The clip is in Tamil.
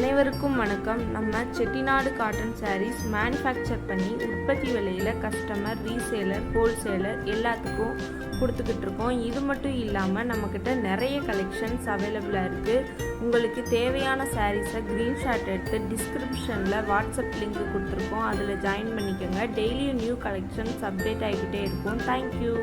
அனைவருக்கும் வணக்கம். நம்ம செட்டிநாடு காட்டன் சாரீஸ் மேனுஃபேக்சர் பண்ணி உற்பத்தி விலையில் கஸ்டமர், ரீசேலர், ஹோல்சேலர் எல்லாத்துக்கும் கொடுத்துக்கிட்டு இருக்கோம். இது மட்டும் இல்லாமல் நம்மக்கிட்ட நிறைய கலெக்ஷன்ஸ் அவைலபிளாக இருக்குது. உங்களுக்கு தேவையான சாரீஸை ஸ்க்ரீன்ஷாட் எடுத்து டிஸ்கிரிப்ஷனில் வாட்ஸ்அப் லிங்க் கொடுத்துருக்கோம். அதில் ஜாயின் பண்ணிக்கோங்க. டெய்லியும் நியூ கலெக்ஷன்ஸ் அப்டேட் ஆகிக்கிட்டே இருக்கும். தேங்க்யூ.